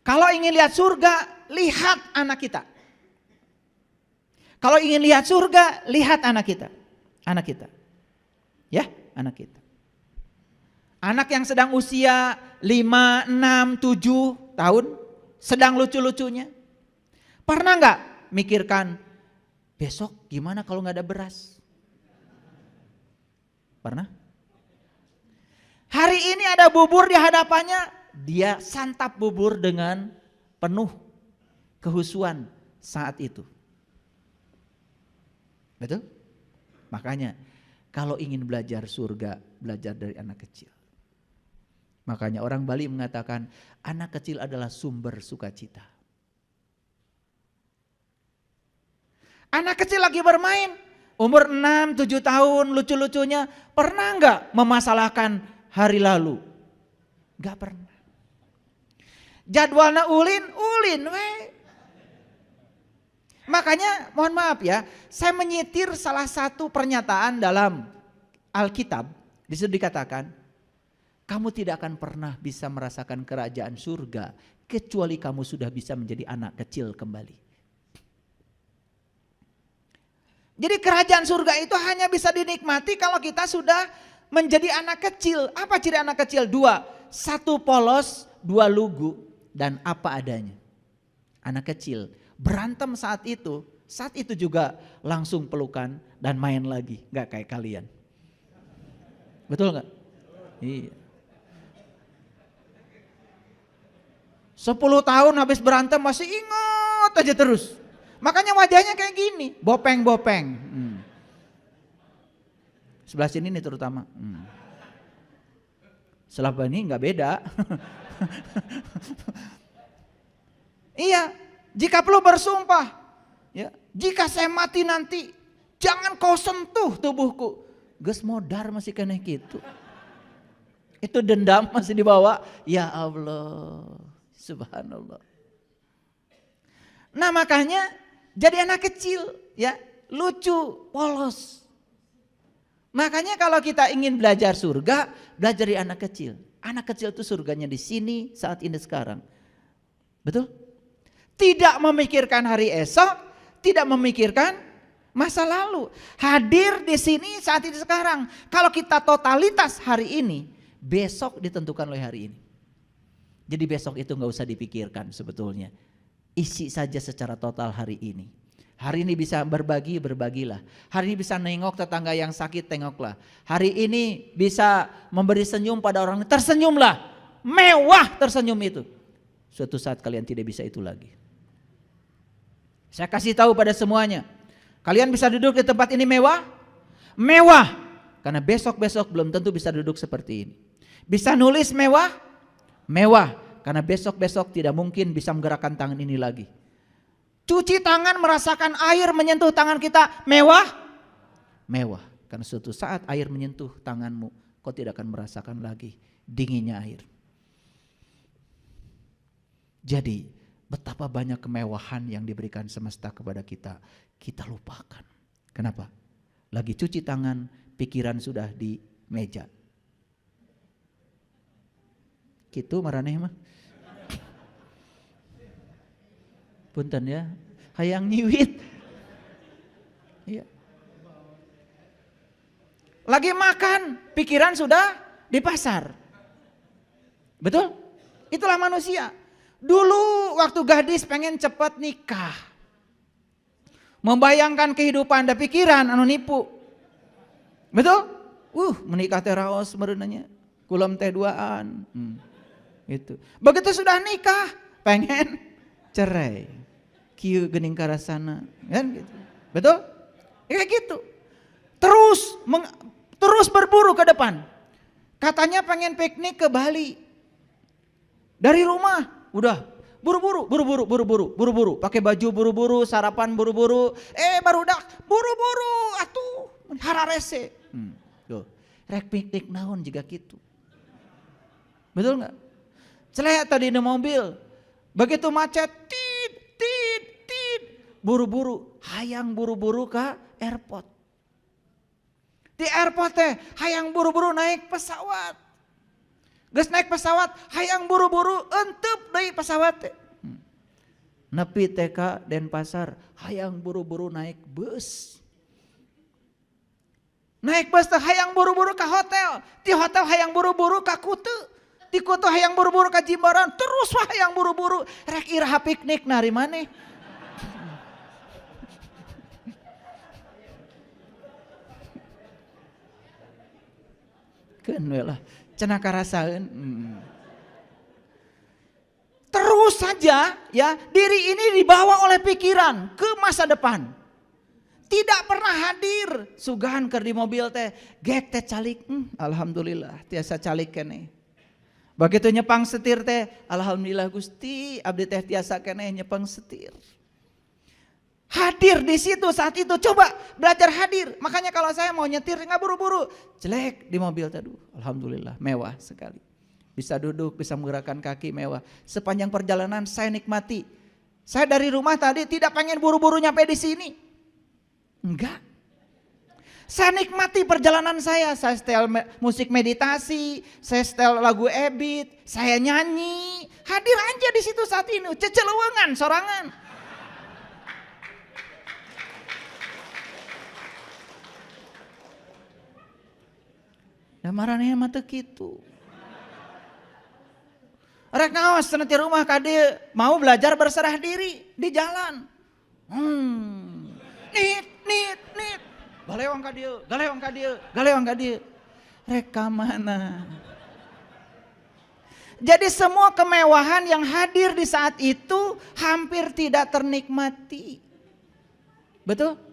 Kalau ingin lihat surga, lihat anak kita. Kalau ingin lihat surga, lihat anak kita. Anak kita. Ya, anak kita. Anak yang sedang usia 5, 6, 7 tahun, sedang lucu-lucunya. Pernah nggak mikirkan, besok gimana kalau nggak ada beras? Pernah? Hari ini ada bubur di hadapannya, dia santap bubur dengan penuh kehusuan saat itu. Betul? Makanya kalau ingin belajar surga, belajar dari anak kecil. Makanya orang Bali mengatakan anak kecil adalah sumber sukacita. Anak kecil lagi bermain, umur 6, 7 tahun, lucu-lucunya, pernah nggak memasalahkan hari lalu? Nggak pernah. Jadwalnya ulin we. Makanya mohon maaf ya, saya menyitir salah satu pernyataan dalam Alkitab. Di situ dikatakan, kamu tidak akan pernah bisa merasakan kerajaan surga kecuali kamu sudah bisa menjadi anak kecil kembali. Jadi kerajaan surga itu hanya bisa dinikmati kalau kita sudah menjadi anak kecil. Apa ciri anak kecil? 2, 1 polos, 2 lugu, dan apa adanya. Anak kecil berantem saat itu juga langsung pelukan dan main lagi, gak kayak kalian. Betul gak? Iya. 10 tahun habis berantem masih ingat aja terus. Makanya wajahnya kayak gini, bopeng-bopeng. Sebelah sini nih terutama. Sebelah ini gak beda. Iya, jika perlu bersumpah, ya, jika saya mati nanti, jangan kau sentuh tubuhku. Geus modar masih kena gitu. Itu dendam masih dibawa. Ya Allah, subhanallah. Nah makanya jadi anak kecil, ya, lucu, polos. Makanya kalau kita ingin belajar surga, belajar dari anak kecil. Anak kecil itu surganya di sini, saat ini, sekarang. Betul? Tidak memikirkan hari esok, tidak memikirkan masa lalu. Hadir di sini saat ini sekarang. Kalau kita totalitas hari ini, besok ditentukan oleh hari ini. Jadi besok itu gak usah dipikirkan sebetulnya. Isi saja secara total hari ini. Hari ini bisa berbagi, berbagilah. Hari ini bisa nengok tetangga yang sakit, tengoklah. Hari ini bisa memberi senyum pada orang, tersenyumlah. Mewah tersenyum itu. Suatu saat kalian tidak bisa itu lagi. Saya kasih tahu pada semuanya, kalian bisa duduk di tempat ini mewah? Mewah, karena besok-besok belum tentu bisa duduk seperti ini. Bisa nulis mewah? Mewah, karena besok-besok tidak mungkin bisa menggerakkan tangan ini lagi. Cuci tangan, merasakan air menyentuh tangan kita, mewah? Mewah, karena suatu saat air menyentuh tanganmu, kau tidak akan merasakan lagi dinginnya air. Jadi betapa banyak kemewahan yang diberikan semesta kepada kita, kita lupakan. Kenapa? Lagi cuci tangan, pikiran sudah di meja. Gitu maraneh mah. Punten ya, hayang nyiwit. Iya. Lagi makan, pikiran sudah di pasar. Betul? Itulah manusia. Dulu waktu gadis pengen cepat nikah. Membayangkan kehidupan dan pikiran anu nipu. Betul? Menikah teh raos mereunanya. Kulam teh duaan. Gitu. Begitu sudah nikah, pengen cerai. Kieu geuning karasana, kan gitu. Betul? Kayak gitu. Terus berburu ke depan. Katanya pengen piknik ke Bali. Dari rumah udah buru-buru, pakai baju buru-buru, sarapan buru-buru, barudak buru-buru atuh hararese. Tuh, rek piknik naon juga gitu. Betul enggak? Celek tadi di mobil, begitu macet, tit, buru-buru, hayang buru-buru ke airport. Di airport teh hayang buru-buru naik pesawat. Geus naik pesawat, hayang buru-buru entep deui pesawat teh. Nepi TK Denpasar, hayang buru-buru naik bus. Naik bus teh hayang buru-buru ke hotel, di hotel hayang buru-buru ke Kutu, di Kutu hayang buru-buru ke Jimbaran, terus wah hayang buru-buru rek iraha piknik nari maneh. Keun we lah, cenah karasaeun. Terus saja ya, diri ini dibawa oleh pikiran ke masa depan. Tidak pernah hadir. Sugahan keur di mobil teh, gek teh calik. Alhamdulillah tiasa calik keneh. Begitu nyepang setir teh, alhamdulillah Gusti, abdi teh tiasa keneh nyepang setir. Hadir di situ saat itu, coba belajar hadir. Makanya kalau saya mau nyetir nggak buru-buru, jelek di mobil teh, alhamdulillah mewah sekali. Bisa duduk, bisa menggerakkan kaki, mewah. Sepanjang perjalanan saya nikmati. Saya dari rumah tadi tidak pengen buru-buru nyampe di sini. Enggak. Saya nikmati perjalanan saya setel musik meditasi, saya setel lagu Ebit, saya nyanyi. Hadir aja di situ saat ini, cecelewengan, sorangan. Da marane mah teu kitu. Rek ngaos cenah ti rumah ka dieu, mau belajar berserah diri di jalan. Nit. Galewang ka dieu, galewang ka dieu. Rek ka mana? Jadi semua kemewahan yang hadir di saat itu hampir tidak ternikmati. Betul?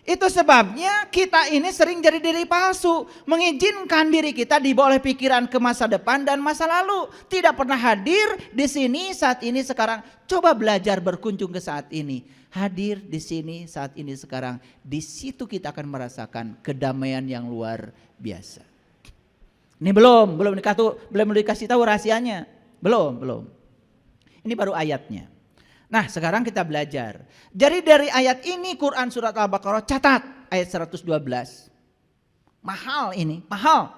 Itu sebabnya kita ini sering jadi diri palsu, mengizinkan diri kita dibawa oleh pikiran ke masa depan dan masa lalu, tidak pernah hadir di sini saat ini sekarang. Coba belajar berkunjung ke saat ini, hadir di sini saat ini sekarang. Di situ kita akan merasakan kedamaian yang luar biasa. Ini belum dikasih tahu rahasianya, belum. Ini baru ayatnya. Nah sekarang kita belajar. Jadi dari ayat ini Quran surat Al-Baqarah catat ayat 112. Mahal ini, mahal.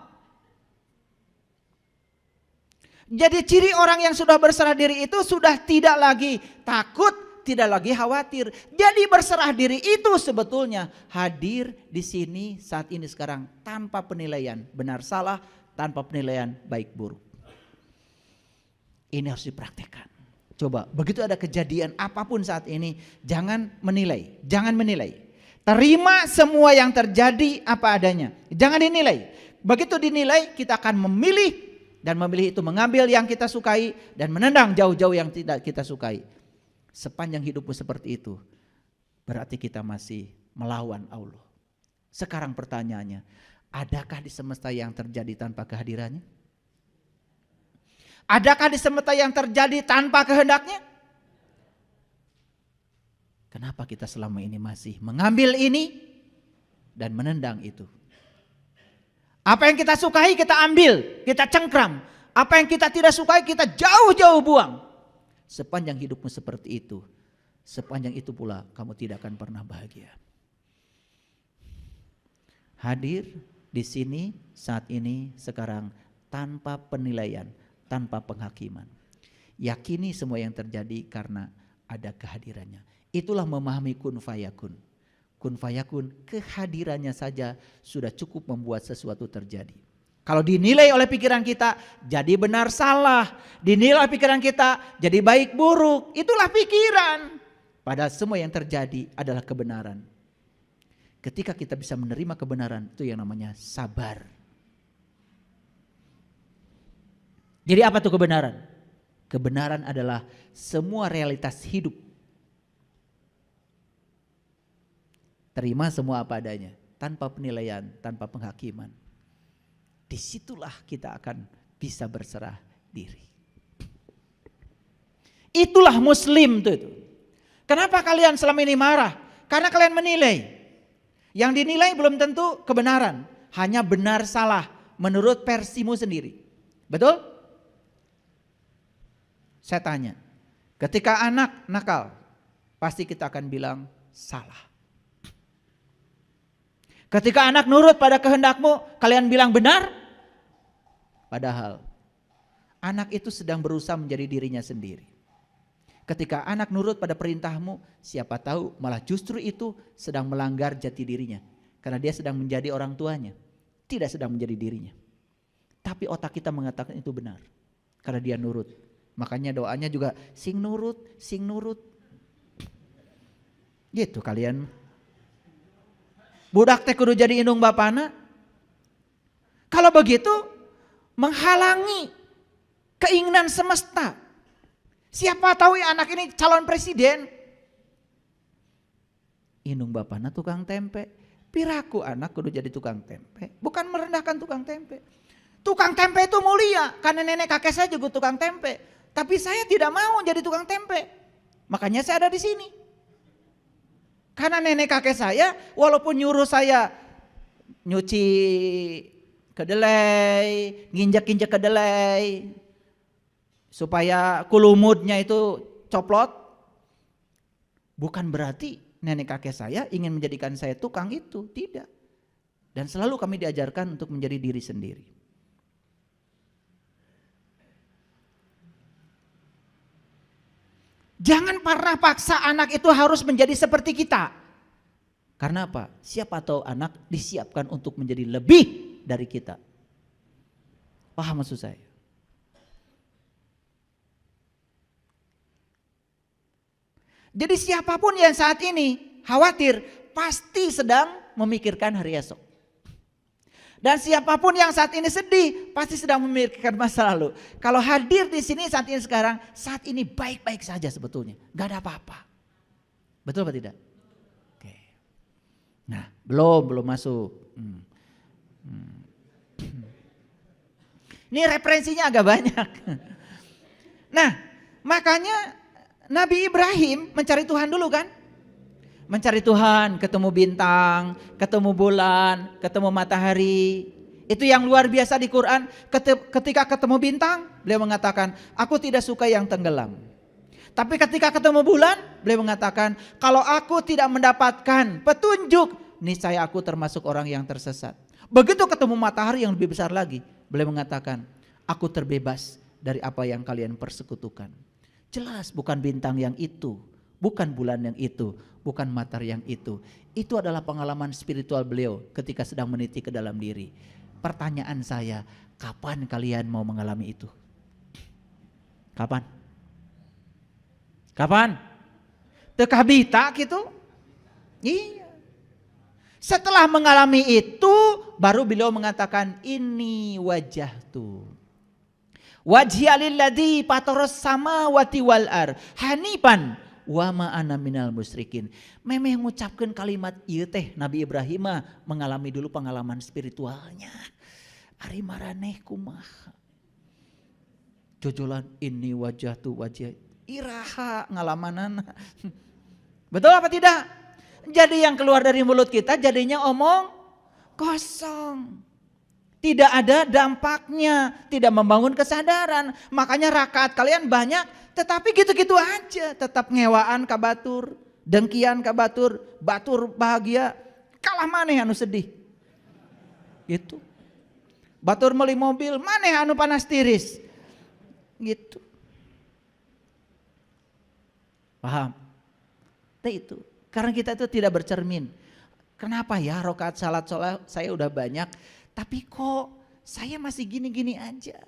Jadi ciri orang yang sudah berserah diri itu sudah tidak lagi takut, tidak lagi khawatir. Jadi berserah diri itu sebetulnya hadir di sini saat ini sekarang tanpa penilaian benar salah, tanpa penilaian baik buruk. Ini harus dipraktekkan. Coba, begitu ada kejadian apapun saat ini, jangan menilai. Terima semua yang terjadi apa adanya. Jangan dinilai. Begitu dinilai, kita akan memilih. Dan memilih itu mengambil yang kita sukai dan menendang jauh-jauh yang tidak kita sukai. Sepanjang hidupmu seperti itu, berarti kita masih melawan Allah. Sekarang pertanyaannya, adakah di semesta yang terjadi tanpa kehadirannya? Adakah di semesta yang terjadi tanpa kehendaknya? Kenapa kita selama ini masih mengambil ini dan menendang itu? Apa yang kita sukai kita ambil, kita cengkram. Apa yang kita tidak sukai kita jauh-jauh buang. Sepanjang hidupmu seperti itu, sepanjang itu pula kamu tidak akan pernah bahagia. Hadir di sini, saat ini, sekarang tanpa penilaian, tanpa penghakiman. Yakini semua yang terjadi karena ada kehadirannya. Itulah memahami kun fayakun. Kun fayakun, kehadirannya saja sudah cukup membuat sesuatu terjadi. Kalau dinilai oleh pikiran kita jadi benar salah, dinilai oleh pikiran kita jadi baik buruk, itulah pikiran. Padahal semua yang terjadi adalah kebenaran. Ketika kita bisa menerima kebenaran, itu yang namanya sabar. Jadi apa tuh kebenaran? Kebenaran adalah semua realitas hidup. Terima semua apa adanya, tanpa penilaian, tanpa penghakiman. Disitulah kita akan bisa berserah diri. Itulah muslim tuh itu. Kenapa kalian selama ini marah? Karena kalian menilai. Yang dinilai belum tentu kebenaran, hanya benar salah menurut versimu sendiri. Betul? Saya tanya, ketika anak nakal, pasti kita akan bilang salah. Ketika anak nurut pada kehendakmu, kalian bilang benar. Padahal anak itu sedang berusaha menjadi dirinya sendiri. Ketika anak nurut pada perintahmu, siapa tahu malah justru itu sedang melanggar jati dirinya. Karena dia sedang menjadi orang tuanya, tidak sedang menjadi dirinya. Tapi otak kita mengatakan itu benar, karena dia nurut. Makanya doanya juga sing nurut, sing nurut. Gitu kalian. Budak teh kudu jadi indung bapana. Kalau begitu menghalangi keinginan semesta. Siapa tahu ya anak ini calon presiden. Indung bapana tukang tempe. Piraku anak kudu jadi tukang tempe. Bukan merendahkan tukang tempe. Tukang tempe itu mulia. Karena nenek kakek saya juga tukang tempe. Tapi saya tidak mau jadi tukang tempe. Makanya saya ada di sini. Karena nenek kakek saya walaupun nyuruh saya nyuci kedelai, nginjek-injek kedelai supaya kulumutnya itu coplot, bukan berarti nenek kakek saya ingin menjadikan saya tukang itu, tidak. Dan selalu kami diajarkan untuk menjadi diri sendiri. Jangan pernah paksa anak itu harus menjadi seperti kita. Karena apa? Siapa tahu anak disiapkan untuk menjadi lebih dari kita. Paham maksud saya? Jadi siapapun yang saat ini khawatir pasti sedang memikirkan hari esok. Dan siapapun yang saat ini sedih pasti sedang memikirkan masa lalu. Kalau hadir di sini saat ini sekarang, saat ini baik-baik saja sebetulnya, nggak ada apa-apa. Betul apa tidak? Oke. Nah, belum masuk. Ini referensinya agak banyak. Nah, makanya Nabi Ibrahim mencari Tuhan dulu kan? Mencari Tuhan, ketemu bintang, ketemu bulan, ketemu matahari. Itu yang luar biasa di Quran. Ketika ketemu bintang, beliau mengatakan, aku tidak suka yang tenggelam. Tapi ketika ketemu bulan, beliau mengatakan, kalau aku tidak mendapatkan petunjuk, niscaya aku termasuk orang yang tersesat. Begitu ketemu matahari yang lebih besar lagi, beliau mengatakan, aku terbebas dari apa yang kalian persekutukan. Jelas bukan bintang yang itu, bukan bulan yang itu, bukan matahari yang itu. Itu adalah pengalaman spiritual beliau ketika sedang meniti ke dalam diri. Pertanyaan saya, kapan kalian mau mengalami itu? Kapan? Kapan? Teka bita gitu? Iya. Setelah mengalami itu, baru beliau mengatakan, ini wajah tuh. Wajhialilladzi fataras samawati wal ar hanifan wa ma ana minal musyrikin. Memeh mengucapkan kalimat ieu teh Nabi Ibrahim mengalami dulu pengalaman spiritualnya. Ari maraneh kumaha? Jojolan ini wajah tu wajah iraha ngalamanana. Betul apa tidak? Jadi yang keluar dari mulut kita jadinya omong kosong. Tidak ada dampaknya, tidak membangun kesadaran. Makanya rakaat kalian banyak, tetapi gitu-gitu aja. Tetap ngewaan ka batur, dengkian ka batur, batur bahagia, kalah maneh anu sedih. Gitu. Batur meuli mobil, maneh anu panas tiris. Gitu. Paham? Itu. Karena kita itu tidak bercermin. Kenapa ya rakaat salat saya udah banyak, tapi kok saya masih gini-gini aja.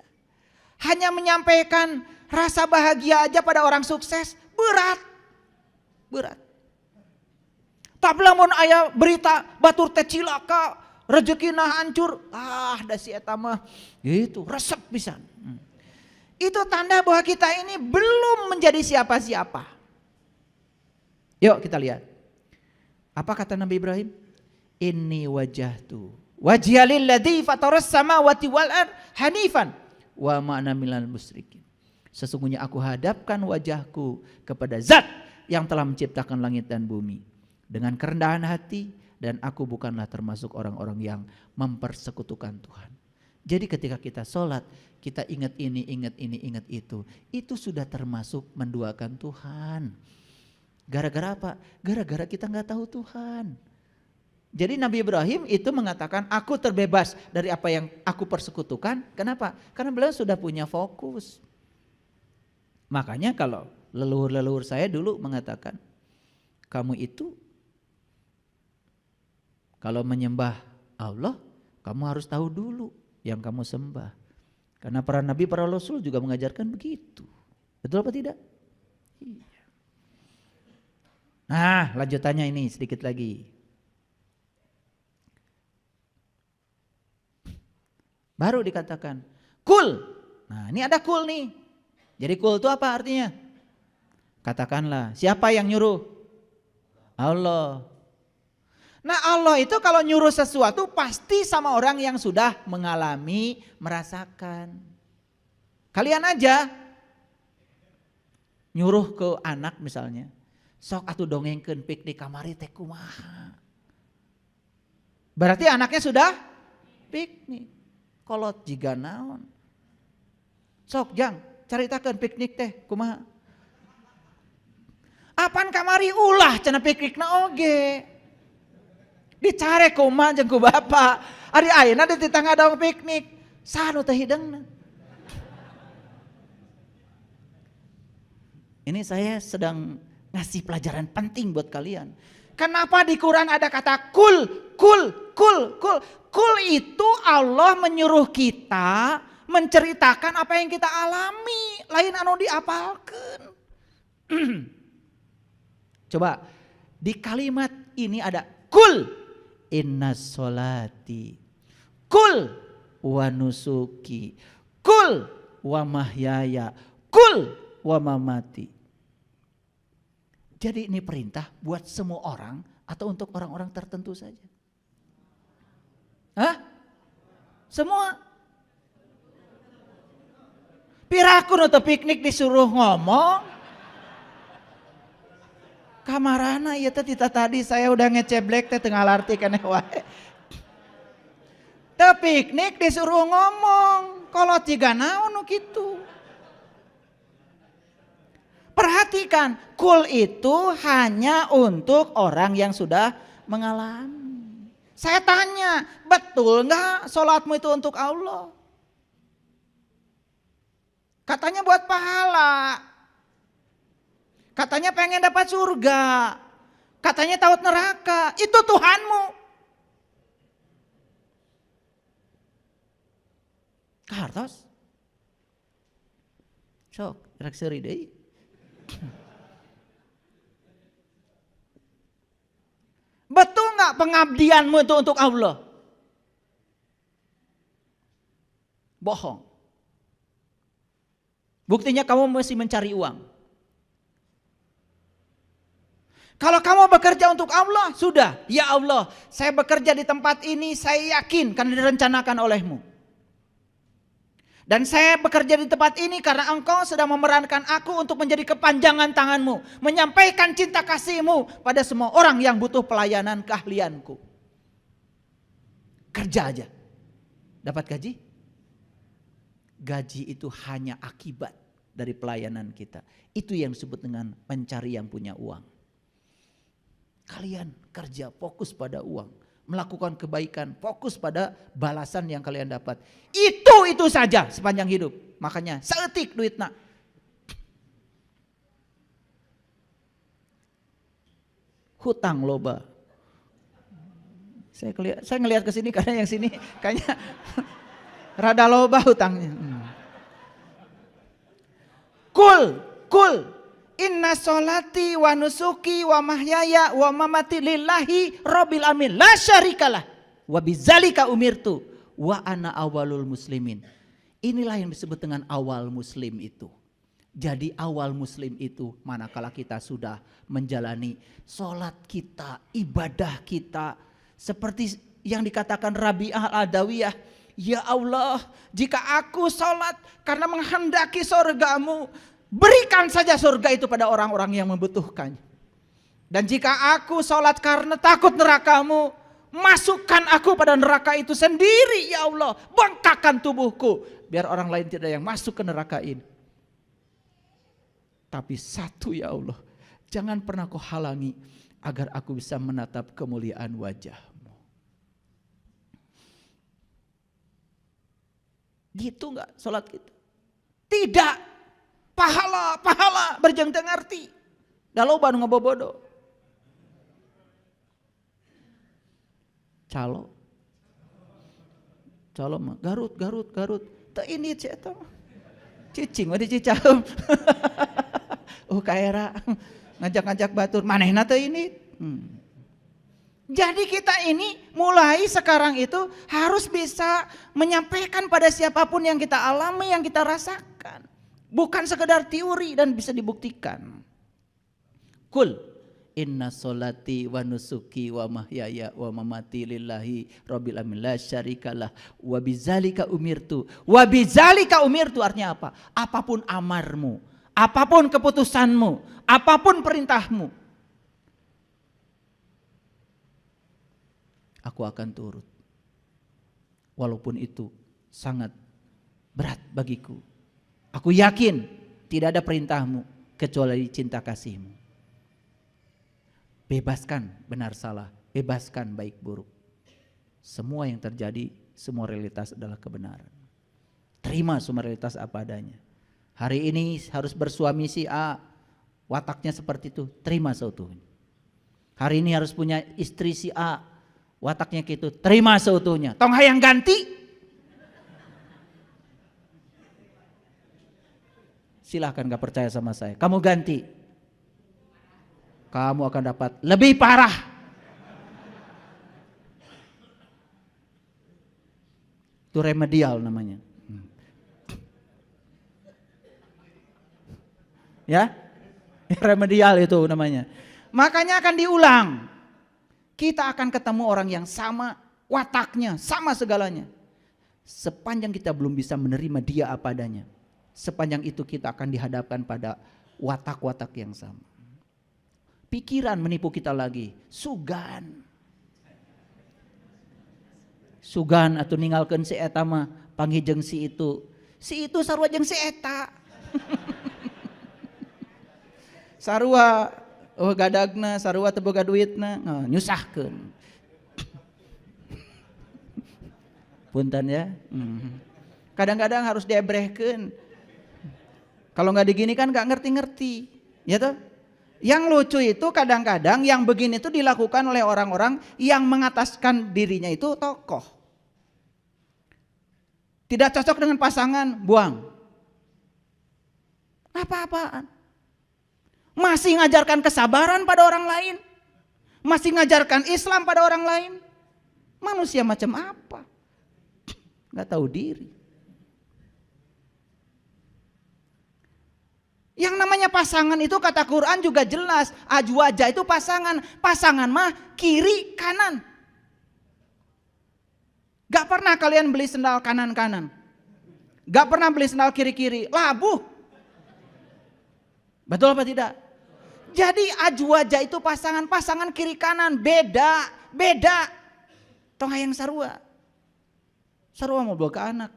Hanya menyampaikan rasa bahagia aja pada orang sukses berat. Berat. Tak lamun aya berita batur teh cilaka, rezekina hancur. Da si eta mah gitu, resep pisan. Itu tanda bahwa kita ini belum menjadi siapa-siapa. Yuk kita lihat. Apa kata Nabi Ibrahim? Inni wajahtu wajhialilladzi fataras samawati wal ard hanifan wa ma ana minal musyrikin. Sesungguhnya aku hadapkan wajahku kepada Zat yang telah menciptakan langit dan bumi dengan kerendahan hati, dan aku bukanlah termasuk orang-orang yang mempersekutukan Tuhan. Jadi ketika kita sholat, kita ingat ini, ingat itu sudah termasuk menduakan Tuhan. Gara-gara apa? Gara-gara kita nggak tahu Tuhan. Jadi Nabi Ibrahim itu mengatakan aku terbebas dari apa yang aku persekutukan. Kenapa? Karena beliau sudah punya fokus. Makanya kalau leluhur-leluhur saya dulu mengatakan, kamu itu kalau menyembah Allah, kamu harus tahu dulu yang kamu sembah. Karena para nabi, para rasul juga mengajarkan begitu. Betul apa tidak? Iya. Nah, lanjutannya ini sedikit lagi. Baru dikatakan kul. Nah, ini ada kul nih. Jadi kul itu apa artinya? Katakanlah, siapa yang nyuruh? Allah. Nah, Allah itu kalau nyuruh sesuatu pasti sama orang yang sudah mengalami, merasakan. Kalian aja nyuruh ke anak misalnya, sok atuh dongengkeun piknik kamari teh kumaha. Berarti anaknya sudah piknik. Kolot jiga naon. Sok jang caritakeun piknik teh kumaha. Apan kamari ulah cenah piknikna oge. Dicare kumaha jeung ku bapa. Ari ayeuna di tetangga daong piknik. Saha nu teh hideungna. Ini saya sedang ngasih pelajaran penting buat kalian. Kenapa di Quran ada kata kul, kul, kul, kul. Kul itu Allah menyuruh kita menceritakan apa yang kita alami. Lain anu diapalkeun. Coba di kalimat ini ada kul. Inna sholati. Kul wa nusuki. Kul wa mahyaya. Kul wa mamati. Jadi ini perintah buat semua orang atau untuk orang-orang tertentu saja? Hah? Semua? Pirakun atau piknik disuruh ngomong? Kamarana ieu teh tadi saya udah ngeceblek teh teu ngalarti keneh wae. Teu piknik disuruh ngomong, kolot jiga naon nu kitu. Perhatikan, kul itu hanya untuk orang yang sudah mengalami. Saya tanya, betul enggak sholatmu itu untuk Allah? Katanya buat pahala. Katanya pengen dapat surga. Katanya takut neraka. Itu Tuhanmu. Kartos. Sok, rek seuri deui. Betul nggak pengabdianmu itu untuk Allah? Bohong. Buktinya kamu masih mencari uang. Kalau kamu bekerja untuk Allah, sudah. Ya Allah, saya bekerja di tempat ini, saya yakin karena direncanakan olehmu. Dan saya bekerja di tempat ini karena engkau sedang memerankan aku untuk menjadi kepanjangan tanganmu. Menyampaikan cinta kasihmu pada semua orang yang butuh pelayanan keahlianku. Kerja aja. Dapat gaji? Gaji itu hanya akibat dari pelayanan kita. Itu yang disebut dengan mencari yang punya uang. Kalian kerja fokus pada uang. Melakukan kebaikan, fokus pada balasan yang kalian dapat. Itu saja sepanjang hidup. Makanya saeutik duitna. Hutang loba. Saya ngelihat ke sini karena yang sini kayaknya rada loba hutangnya. Kul. Inna sholati wa nusuki wa mahyaya wa mamati lillahi rabbil alamin la syarikalah wa bidzalika umirtu wa ana awalul muslimin. Inilah yang disebut dengan awal muslim itu. Jadi awal muslim itu manakala kita sudah menjalani sholat kita, ibadah kita. Seperti yang dikatakan Rabi'ah al-Adawiyah. Ya Allah, jika aku sholat karena menghendaki surgamu, berikan saja surga itu pada orang-orang yang membutuhkannya. Dan jika aku sholat karena takut nerakamu, masukkan aku pada neraka itu sendiri ya Allah. Bengkakkan tubuhku biar orang lain tidak yang masuk ke neraka ini. Tapi satu ya Allah, jangan pernah kau halangi agar aku bisa menatap kemuliaan wajah-Mu. Gitu enggak sholat kita? Tidak. Pahala berjeng teu ngarti. Da loba nu ngabobodo. Calo mah Garut. Teu ini cia eta mah. Cicing mah di Cicaheum. Kaera ngajak-ngajak batur, manehna teu ini. Jadi kita ini mulai sekarang itu harus bisa menyampaikan pada siapapun yang kita alami, yang kita rasakan. Bukan sekedar teori dan bisa dibuktikan. Kul inna sholati wa nusuki wa mahyaya wa mamati lillahi rabbil alamin la syarikalah wa bidzalika umirtu. Wa bidzalika umirtu artinya apa? Apapun amarmu, apapun keputusanmu, apapun perintahmu, aku akan turut. Walaupun itu sangat berat bagiku. Aku yakin tidak ada perintahmu kecuali cinta kasihmu. Bebaskan benar salah, bebaskan baik buruk. Semua yang terjadi, semua realitas adalah kebenaran. Terima semua realitas apa adanya. Hari ini harus bersuami si A, wataknya seperti itu, terima seutuhnya. Hari ini harus punya istri si A, wataknya gitu, terima seutuhnya. Tong hayang ganti, silahkan gak percaya sama saya, kamu ganti, kamu akan dapat lebih parah. Itu remedial namanya. Ya, remedial itu namanya. Makanya akan diulang. Kita akan ketemu orang yang sama wataknya, sama segalanya. Sepanjang kita belum bisa menerima dia apa adanya, sepanjang itu kita akan dihadapkan pada watak-watak yang sama. Pikiran menipu kita lagi, sugan atau ninggalkan si eta mah panggijeng si itu sarua jeung si eta. Sarua gadagna, sarua teu boga duitna, nyusahkeun. Punten ya. Kadang-kadang harus diebrehkeun. Kalau nggak digini kan nggak ngerti-ngerti, ya toh? Yang lucu itu kadang-kadang yang begini itu dilakukan oleh orang-orang yang mengataskan dirinya itu tokoh. Tidak cocok dengan pasangan, buang. Apa-apaan? Masih ngajarkan kesabaran pada orang lain, masih ngajarkan Islam pada orang lain. Manusia macam apa? Nggak tahu diri. Yang namanya pasangan itu kata Quran juga jelas, azwaja itu pasangan. Pasangan mah kiri kanan. Gak pernah kalian beli sendal kanan-kanan. Gak pernah beli sendal kiri-kiri, labuh. Betul apa tidak? Jadi azwaja itu pasangan kiri kanan, beda. Tong hayang sarua. Sarua mau boga anak.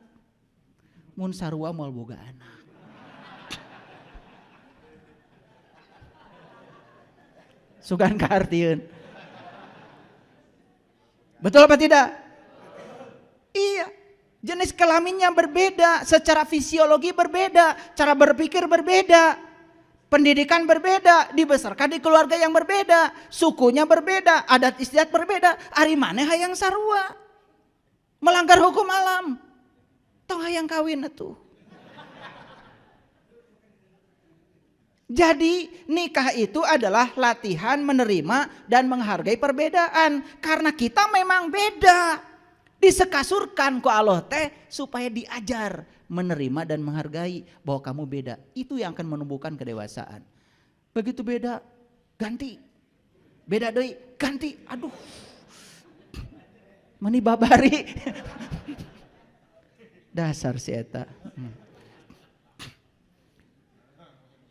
Mun sarua mau boga anak. Sugan kaartieun. Betul apa tidak? Iya. Jenis kelaminnya berbeda, secara fisiologi berbeda, cara berpikir berbeda, pendidikan berbeda, dibesarkan di keluarga yang berbeda, sukunya berbeda, adat istiadat berbeda. Ari maneh hayang sarua. Melanggar hukum alam. Tong hayang kawin atuh. Jadi nikah itu adalah latihan menerima dan menghargai perbedaan. Karena kita memang beda. Disekasurkan ku Allah teh supaya diajar menerima dan menghargai bahwa kamu beda. Itu yang akan menumbuhkan kedewasaan. Begitu beda, ganti. Beda deui, ganti. Aduh. Meni babari. Dasar si eta.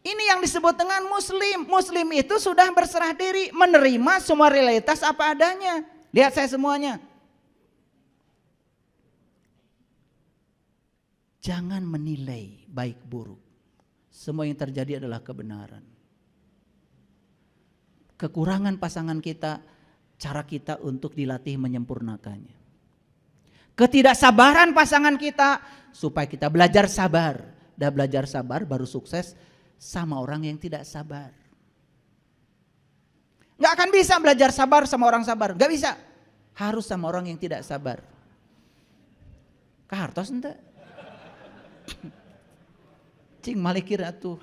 Ini yang disebut dengan muslim. Muslim itu sudah berserah diri, menerima semua realitas apa adanya. Lihat saya semuanya. Jangan menilai baik buruk. Semua yang terjadi adalah kebenaran. Kekurangan pasangan kita, cara kita untuk dilatih menyempurnakannya. Ketidaksabaran pasangan kita supaya kita belajar sabar. Dan belajar sabar baru sukses sama orang yang tidak sabar. Gak akan bisa belajar sabar sama orang sabar, gak bisa. Harus sama orang yang tidak sabar. Kahartos ente? Cing malikir atuh.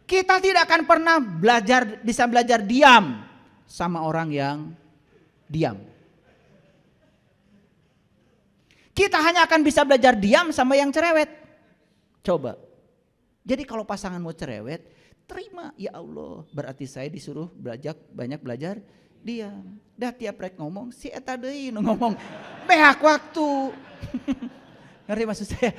Kita tidak akan pernah bisa belajar diam sama orang yang diam. Kita hanya akan bisa belajar diam sama yang cerewet. Coba. Jadi kalau pasangan mau cerewet, terima, ya Allah. Berarti saya disuruh banyak belajar diam. Dah tiap rek ngomong, si eta deui nu ngomong. Behak waktu. Ngerti maksud saya?